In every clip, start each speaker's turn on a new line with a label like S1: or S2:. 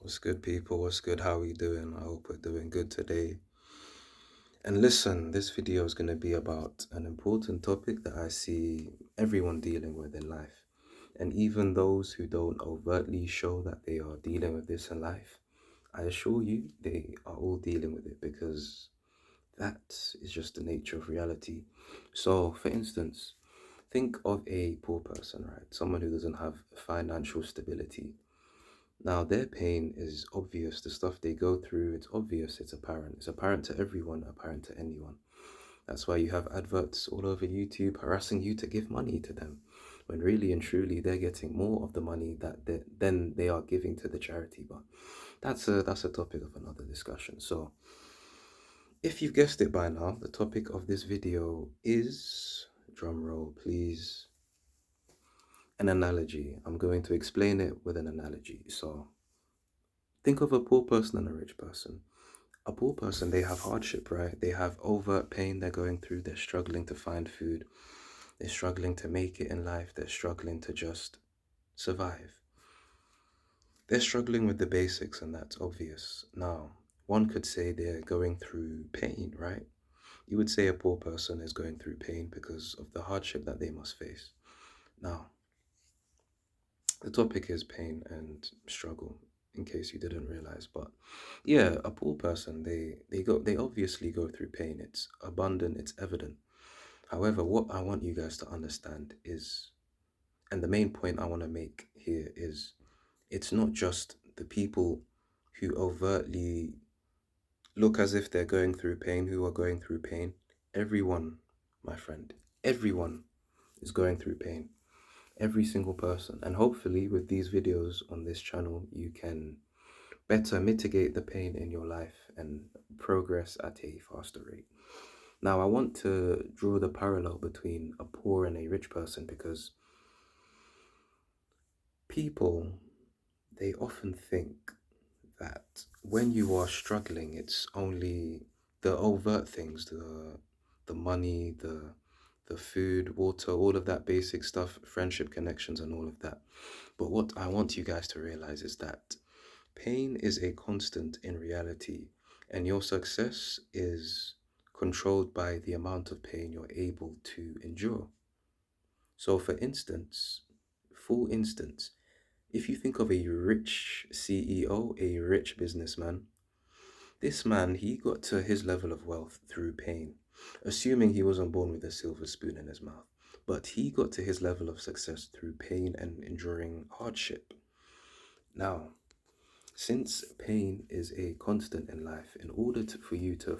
S1: What's good, people? What's good? How we doing? I hope we're doing good today. And listen, this video is going to be about an important topic that I see everyone dealing with in life. And even those who don't overtly show that they are dealing with this in life, I assure you they are all dealing with it because that is just the nature of reality. So, for instance, think of a poor person, right? Someone who doesn't have financial stability. Now, their pain is obvious. The stuff they go through, it's obvious, it's apparent. It's apparent to everyone, apparent to anyone. That's why you have adverts all over YouTube harassing you to give money to them, when really and truly they're getting more of the money than they are giving to the charity. But that's a topic of another discussion. So, if you've guessed it by now, the topic of this video is, drum roll please, an analogy. I'm going to explain it with an analogy. So, think of a poor person and a rich person. A poor person, they have hardship, right? They have overt pain they're going through. They're struggling to find food. They're struggling to make it in life. They're struggling to just survive. They're struggling with the basics, and that's obvious. Now, one could say they're going through pain, right? You would say a poor person is going through pain because of the hardship that they must face. Now, the topic is pain and struggle, in case you didn't realize. But yeah, a poor person, they obviously go through pain. It's abundant, it's evident. However, what I want you guys to understand is, and the main point I want to make here is, it's not just the people who overtly look as if they're going through pain who are going through pain. Everyone, my friend, everyone is going through pain. Every single person. And hopefully, with these videos on this channel, you can better mitigate the pain in your life and progress at a faster rate. Now, I want to draw the parallel between a poor and a rich person because people, they often think that when you are struggling, it's only the overt things, the money, the food, water, all of that basic stuff, friendship connections and all of that. But what I want you guys to realize is that pain is a constant in reality, and your success is controlled by the amount of pain you're able to endure. So, for instance, if you think of a rich CEO, a rich businessman, this man, he got to his level of wealth through pain, assuming he wasn't born with a silver spoon in his mouth. But he got to his level of success through pain and enduring hardship. Now, since pain is a constant in life, in order for you to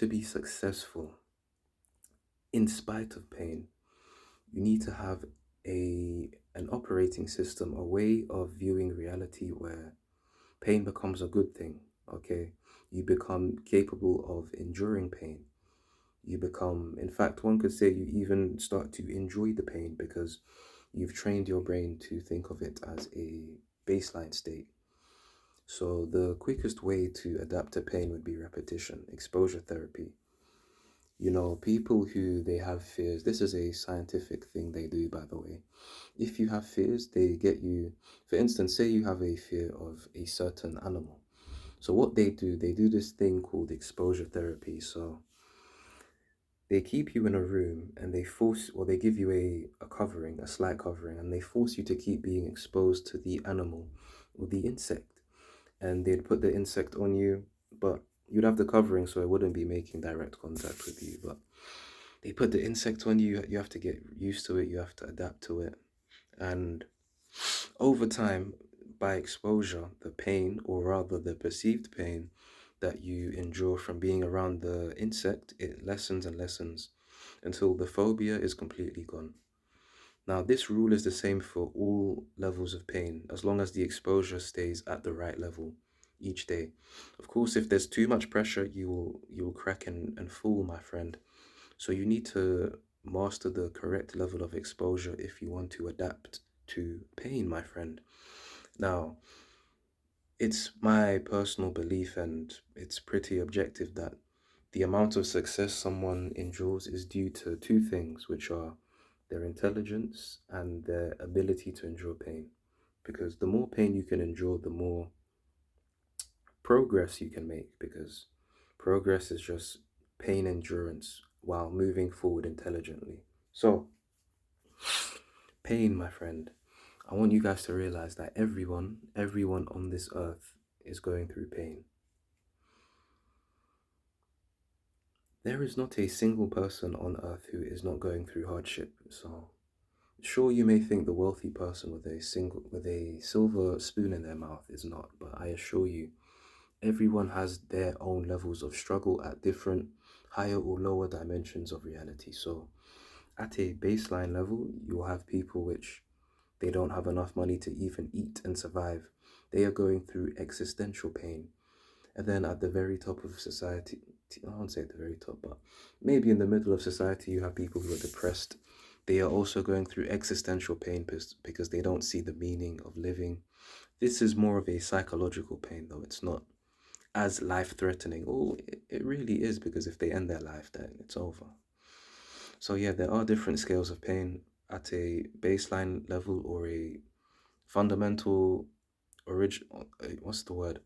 S1: be successful in spite of pain, you need to have an operating system, a way of viewing reality where pain becomes a good thing, okay? You become capable of enduring pain. You become, in fact, one could say you even start to enjoy the pain because you've trained your brain to think of it as a baseline state. So the quickest way to adapt to pain would be repetition, exposure therapy. You know, people who they have fears, this is a scientific thing they do, by the way. If you have fears, they get you, for instance, say you have a fear of a certain animal. So what they do this thing called exposure therapy. So they keep you in a room and they give you a covering, a slight covering, and they force you to keep being exposed to the animal or the insect. And they'd put the insect on you, but you'd have the covering so it wouldn't be making direct contact with you. But they put the insect on you, you have to get used to it, you have to adapt to it. And over time, by exposure, the pain, or rather the perceived pain that you endure from being around the insect, it lessens and lessens until the phobia is completely gone. Now, this rule is the same for all levels of pain, as long as the exposure stays at the right level each day. Of course, if there's too much pressure, you will crack and fall, my friend. So you need to master the correct level of exposure if you want to adapt to pain, my friend. Now, it's my personal belief, and it's pretty objective, that the amount of success someone endures is due to two things, which are their intelligence and their ability to endure pain. because the more pain you can endure, the more progress you can make, because progress is just pain endurance while moving forward intelligently. So, pain, my friend, I want you guys to realize that everyone on this earth is going through pain. There is not a single person on earth who is not going through hardship. So, sure, you may think the wealthy person with a silver spoon in their mouth is not, but I assure you, everyone has their own levels of struggle at different higher or lower dimensions of reality. So, at a baseline level, you'll have people which they don't have enough money to even eat and survive. They are going through existential pain. And then at the very top of society, I won't say at the very top, but maybe in the middle of society, you have people who are depressed. They are also going through existential pain because they don't see the meaning of living. This is more of a psychological pain, though. It's not as life threatening. Oh, it really is, because if they end their life, then it's over. So, yeah, there are different scales of pain at a baseline level or a fundamental original. What's the word?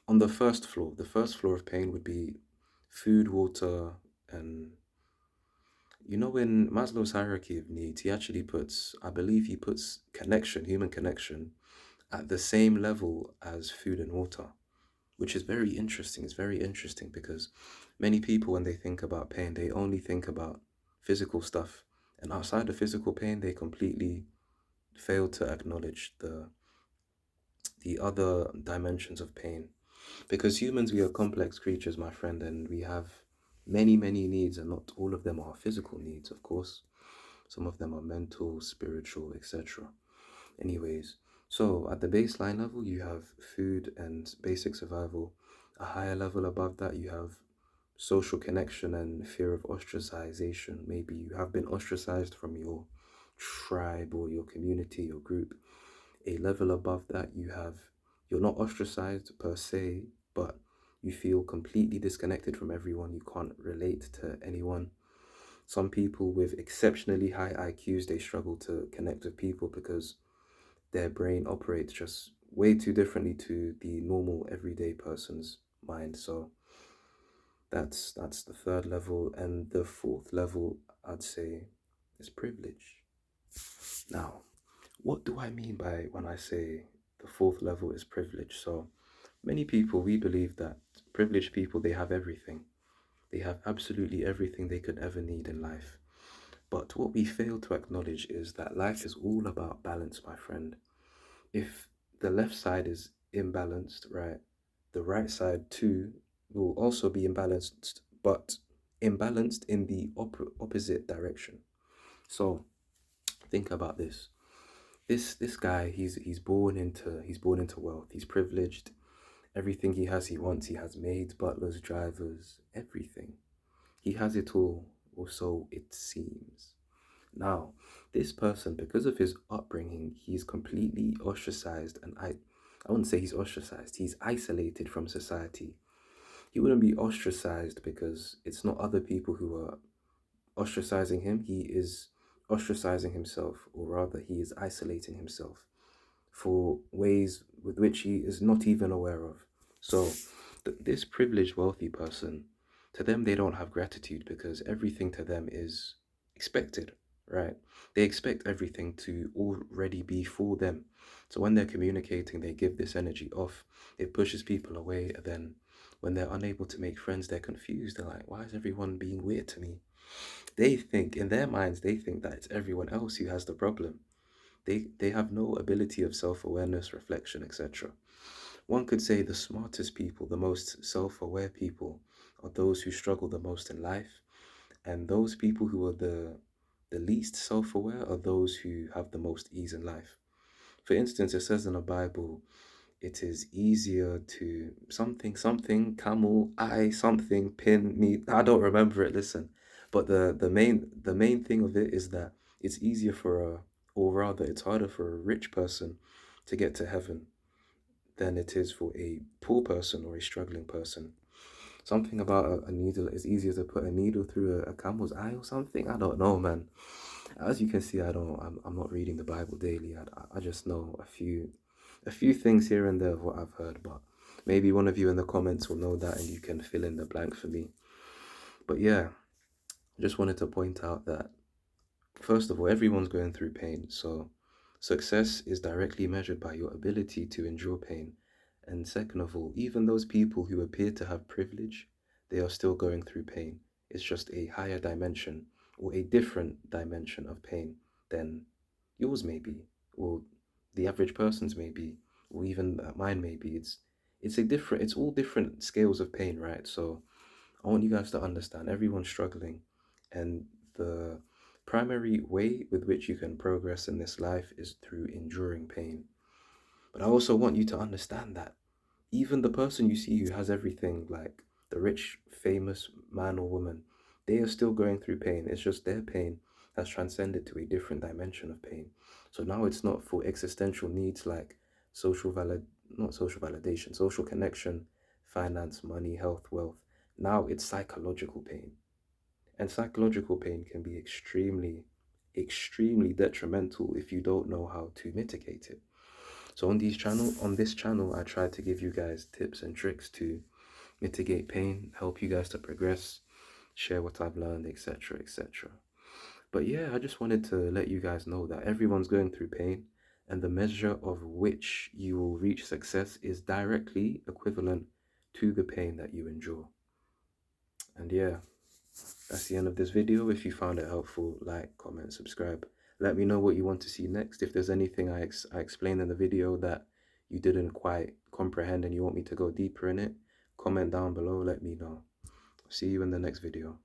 S1: On the first floor of pain would be food, water, and in Maslow's hierarchy of needs, he actually puts, I believe he puts connection, human connection, at the same level as food and water, which is very interesting. It's very interesting because many people, when they think about pain, they only think about physical stuff. And outside of physical pain, they completely fail to acknowledge the other dimensions of pain. Because humans, we are complex creatures, my friend, and we have many, many needs, and not all of them are physical needs, of course. Some of them are mental, spiritual, etc. Anyways, so at the baseline level, you have food and basic survival. A higher level above that, you have social connection and fear of ostracization. Maybe you have been ostracized from your tribe or your community, your group. A level above that, you're not ostracized per se, but you feel completely disconnected from everyone. You can't relate to anyone. Some people with exceptionally high IQs, they struggle to connect with people because their brain operates just way too differently to the normal everyday person's mind. So that's the third level, and the fourth level, I'd say, is privilege. Now, what do I mean by when I say the fourth level is privilege? So many people, we believe that privileged people, they have everything. They have absolutely everything they could ever need in life. But what we fail to acknowledge is that life is all about balance, my friend. If the left side is imbalanced, right, the right side too will also be imbalanced, but imbalanced in the opposite direction. So think about this. This guy, he's born into wealth. He's privileged. Everything he has, he wants. He has maids, butlers, drivers, everything. He has it all, or so it seems. Now, this person, because of his upbringing, he's completely ostracized, and I wouldn't say he's ostracized. He's isolated from society. He wouldn't be ostracized because it's not other people who are ostracizing him. He is ostracizing himself, or rather, he is isolating himself for ways with which he is not even aware of. So, this privileged, wealthy person, to them, they don't have gratitude because everything to them is expected, right? They expect everything to already be for them. So, when they're communicating, they give this energy off, it pushes people away. And then, when they're unable to make friends, they're confused. They're like, why is everyone being weird to me? They think, in their minds, they think that it's everyone else who has the problem. They have no ability of self-awareness, reflection, etc. One could say the smartest people, the most self-aware people, are those who struggle the most in life, and those people who are the least self-aware are those who have the most ease in life. For instance, it says in the Bible, it is easier to something camel eye something pin me. I don't remember it. Listen, but the main thing of it is that it's easier for a, or rather, it's harder for a rich person to get to heaven than it is for a poor person or a struggling person. Something about a needle is easier to put a needle through a camel's eye or something. I don't know, man. As you can see, I'm not reading the Bible daily. I just know a few things here and there of what I've heard, but maybe one of you in the comments will know that and you can fill in the blank for me. But yeah, just wanted to point out that first of all, everyone's going through pain. So success is directly measured by your ability to endure pain. And second of all, even those people who appear to have privilege, they are still going through pain. It's just a higher dimension or a different dimension of pain than yours may be, or the average person's may be, or even mine may be. It's all different scales of pain, right? So I want you guys to understand everyone's struggling, and the primary way with which you can progress in this life is through enduring pain. But I also want you to understand that even the person you see who has everything, like the rich, famous man or woman, they are still going through pain. It's just their pain has transcended to a different dimension of pain. So now it's not for existential needs like social valid, not social validation, social connection, finance, money, health, wealth. Now it's psychological pain. And psychological pain can be extremely detrimental if you don't know how to mitigate it. So on this channel, I try to give you guys tips and tricks to mitigate pain, help you guys to progress, share what I've learned, etc., etc. But yeah, I just wanted to let you guys know that everyone's going through pain, and the measure of which you will reach success is directly equivalent to the pain that you endure. And yeah, that's the end of this video. If you found it helpful, like, comment, subscribe. Let me know what you want to see next. If there's anything I explained in the video that you didn't quite comprehend and you want me to go deeper in it, comment down below, let me know. See you in the next video.